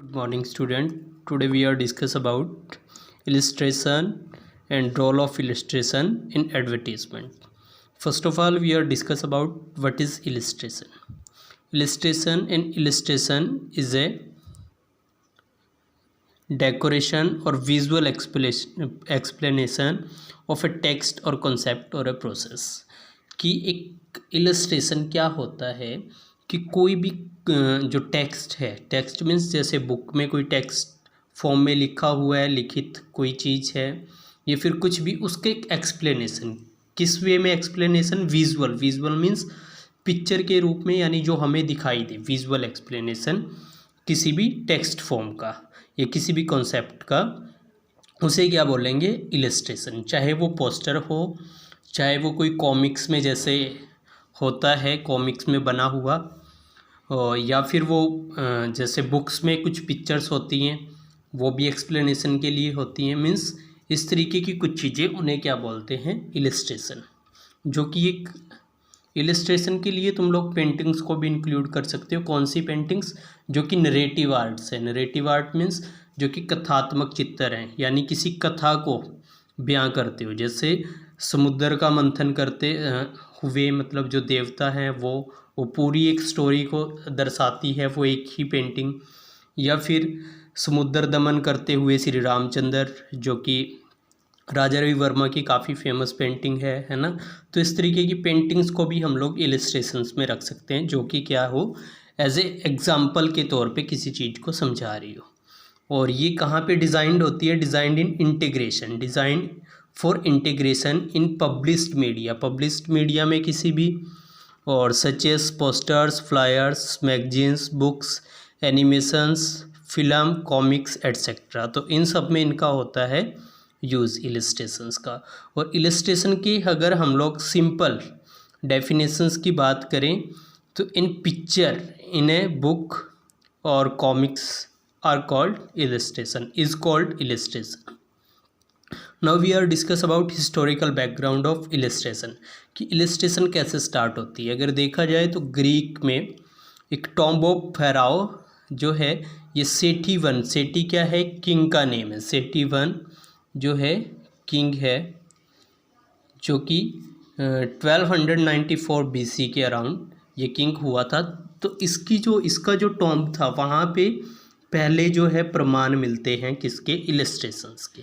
Good morning, student. Today we are discuss about illustration and role of illustration in advertisement. First of all, we are discuss about what is illustration. Illustration is a decoration or visual explanation of a text or concept or a process. कि एक illustration क्या होता है कि कोई भी जो text है, टेक्स्ट मीन्स जैसे बुक में कोई टेक्स्ट फॉर्म में लिखा हुआ है, लिखित कोई चीज़ है या फिर कुछ भी, उसके एक एक्सप्लेनेशन, किस वे में एक्सप्लेनेशन, विजुअल मीन्स पिक्चर के रूप में, यानी जो हमें दिखाई दे, विजुअल एक्सप्लेनेशन किसी भी टेक्स्ट फॉर्म का या किसी भी कॉन्सेप्ट का, उसे क्या बोलेंगे, इलस्ट्रेशन। चाहे वो पोस्टर हो, चाहे वो कोई कॉमिक्स में जैसे होता है, कॉमिक्स में बना हुआ, या फिर वो जैसे बुक्स में कुछ पिक्चर्स होती हैं, वो भी एक्सप्लेनेशन के लिए होती हैं। मीन्स इस तरीके की कुछ चीज़ें, उन्हें क्या बोलते हैं, इलस्ट्रेशन। जो कि एक इलस्ट्रेशन के लिए तुम लोग पेंटिंग्स को भी इंक्लूड कर सकते हो। कौन सी पेंटिंग्स? जो कि नरेटिव आर्ट्स है। नरेटिव आर्ट मीन्स जो कि कथात्मक चित्र हैं, यानी किसी कथा को बयां करते हो। जैसे समुद्र का मंथन करते हुए, मतलब जो देवता हैं वो पूरी एक स्टोरी को दर्शाती है, वो एक ही पेंटिंग। या फिर समुद्र दमन करते हुए श्री रामचंद्र, जो कि राजा रवि वर्मा की काफ़ी फेमस पेंटिंग है ना। तो इस तरीके की पेंटिंग्स को भी हम लोग इलस्ट्रेशंस में रख सकते हैं, जो कि क्या हो, एज ए एग्जाम्पल के तौर पे किसी चीज़ को समझा रही हो। और ये कहाँ पे डिज़ाइंड होती है? Designed in integration, design for integration in published media, published media में किसी भी, और such as posters, flyers, magazines, books, animations, film, comics etcetera. तो इन सब में इनका होता है यूज़ इलस्ट्रेशंस का। और इलस्ट्रेशन की अगर हम लोग सिंपल डेफिनेशंस की बात करें तो in picture in a book और comics are called illustration, is called illustration. Now we are discuss about historical background of illustration, कि इलस्ट्रेशन कैसे स्टार्ट होती है। अगर देखा जाए तो ग्रीक में एक टॉम्ब ऑफ फेराओ जो है, ये सेठी वन, सेठी क्या है, किंग का नेम है। सेठी वन जो है किंग है, जो कि 1294 BC के अराउंड ये किंग हुआ था। तो इसका जो टॉम्ब था, वहाँ पे पहले जो है प्रमाण मिलते हैं किसके, इलस्ट्रेशंस के।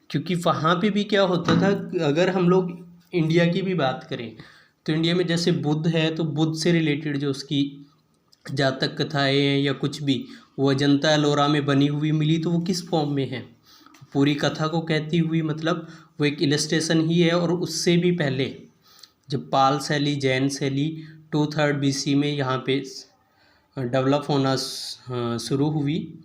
क्योंकि वहाँ पे भी क्या होता था, अगर हम लोग इंडिया की भी बात करें तो इंडिया में जैसे बुद्ध है, तो बुद्ध से रिलेटेड जो उसकी जातक कथाएँ हैं या कुछ भी, वो अजंता एलोरा में बनी हुई मिली, तो वो किस फॉर्म में है, पूरी कथा को कहती हुई, मतलब वो एक इलस्ट्रेशन ही है। और उससे भी पहले जब पाल शैली, जैन शैली 2/3 BC में यहाँ पे डेवलप होना शुरू हुई,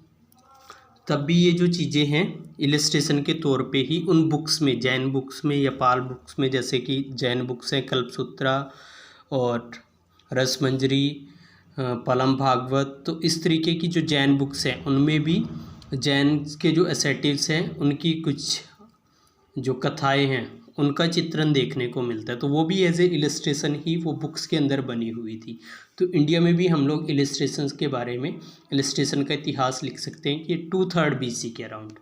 तब भी ये जो चीज़ें हैं इलस्ट्रेशन के तौर पे ही उन बुक्स में, जैन बुक्स में या पाल बुक्स में, जैसे कि जैन बुक्स हैं कल्पसूत्रा और रसमंजरी, पलम भागवत, तो इस तरीके की जो जैन बुक्स हैं उनमें भी जैन के जो एसेटिव्स हैं, उनकी कुछ जो कथाएं हैं, उनका चित्रण देखने को मिलता है। तो वो भी एज ए इलस्ट्रेशन ही वो बुक्स के अंदर बनी हुई थी। तो इंडिया में भी हम लोग इलस्ट्रेशंस के बारे में, इलस्ट्रेशन का इतिहास लिख सकते हैं कि 2/3 BC के around.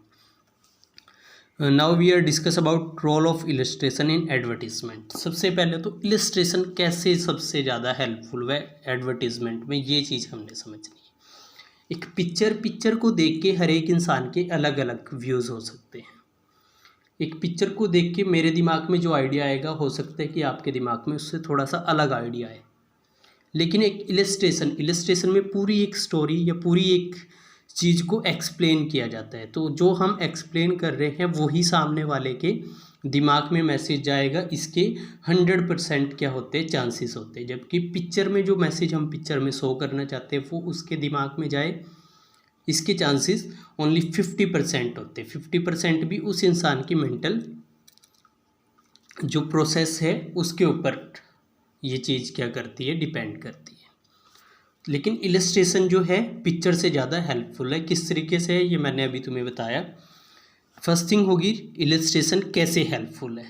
Now we are discuss about role of illustration in advertisement. सबसे पहले तो इलस्ट्रेशन कैसे सबसे ज़्यादा हेल्पफुल है एडवर्टीजमेंट में, ये चीज़ हमने समझनी है। एक पिक्चर को देख के हर एक इंसान के अलग अलग व्यूज़ हो सकते हैं। एक पिक्चर को देख के मेरे दिमाग में जो आइडिया आएगा, हो सकता है कि आपके दिमाग में उससे थोड़ा सा अलग आइडिया आए। लेकिन एक इलस्ट्रेशन में पूरी एक स्टोरी या पूरी एक चीज़ को एक्सप्लेन किया जाता है। तो जो हम एक्सप्लेन कर रहे हैं वही सामने वाले के दिमाग में मैसेज जाएगा। इसके 100% क्या होते हैं, चांसेस होते हैं। जबकि पिक्चर में जो मैसेज हम पिक्चर में शो करना चाहते हैं वो उसके दिमाग में जाए, इसके चांसेस ओनली 50% होते हैं। 50% भी उस इंसान की मेंटल जो प्रोसेस है उसके ऊपर ये चीज़ क्या करती है, डिपेंड करती है। लेकिन इलस्ट्रेशन जो है पिक्चर से ज़्यादा हेल्पफुल है। किस तरीके से है, ये मैंने अभी तुम्हें बताया। फर्स्ट थिंग होगी इलस्ट्रेशन कैसे हेल्पफुल है।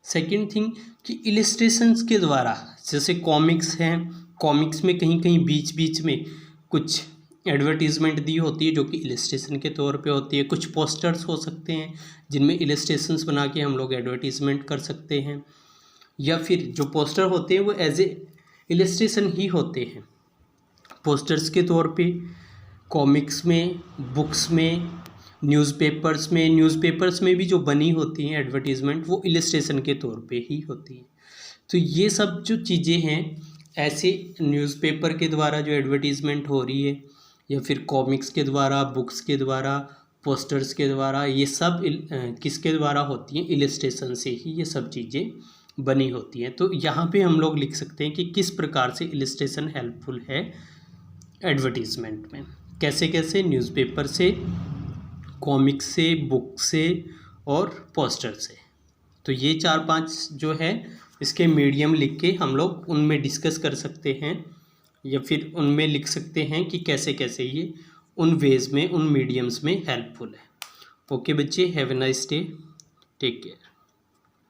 सेकंड थिंग कि इलस्ट्रेशंस के द्वारा, जैसे कॉमिक्स हैं, कॉमिक्स में कहीं कहीं बीच बीच में कुछ एडवर्टीज़मेंट दी होती है जो कि इलस्ट्रेशन के तौर पे होती है। कुछ पोस्टर्स हो सकते हैं जिनमें इलस्ट्रेशंस बना के हम लोग एडवर्टीज़मेंट कर सकते हैं, या फिर जो पोस्टर होते हैं वो एज ए इलस्ट्रेशन ही होते हैं पोस्टर्स के तौर पे। कॉमिक्स में, बुक्स में, न्यूज़पेपर्स में भी जो बनी होती हैं एडवर्टीज़मेंट वो इलस्ट्रेशन के तौर पे ही होती है। तो ये सब जो चीज़ें हैं, ऐसे न्यूज़पेपर के द्वारा जो एडवर्टीज़मेंट हो रही है, या फिर कॉमिक्स के द्वारा, बुक्स के द्वारा, पोस्टर्स के द्वारा, ये सब किसके द्वारा होती हैं? इलस्ट्रेशन से ही ये सब चीज़ें बनी होती हैं। तो यहाँ पे हम लोग लिख सकते हैं कि किस प्रकार से इलस्ट्रेशन हेल्पफुल है एडवर्टीज़मेंट में। कैसे कैसे? न्यूज़पेपर से, कॉमिक्स से, बुक से और पोस्टर से। तो ये 4-5 जो है इसके मीडियम लिख के हम लोग उनमें डिस्कस कर सकते हैं, या फिर उनमें लिख सकते हैं कि कैसे कैसे ये उन वेज में, उन मीडियम्स में हेल्पफुल है। ओके बच्चे, have a nice day, take care.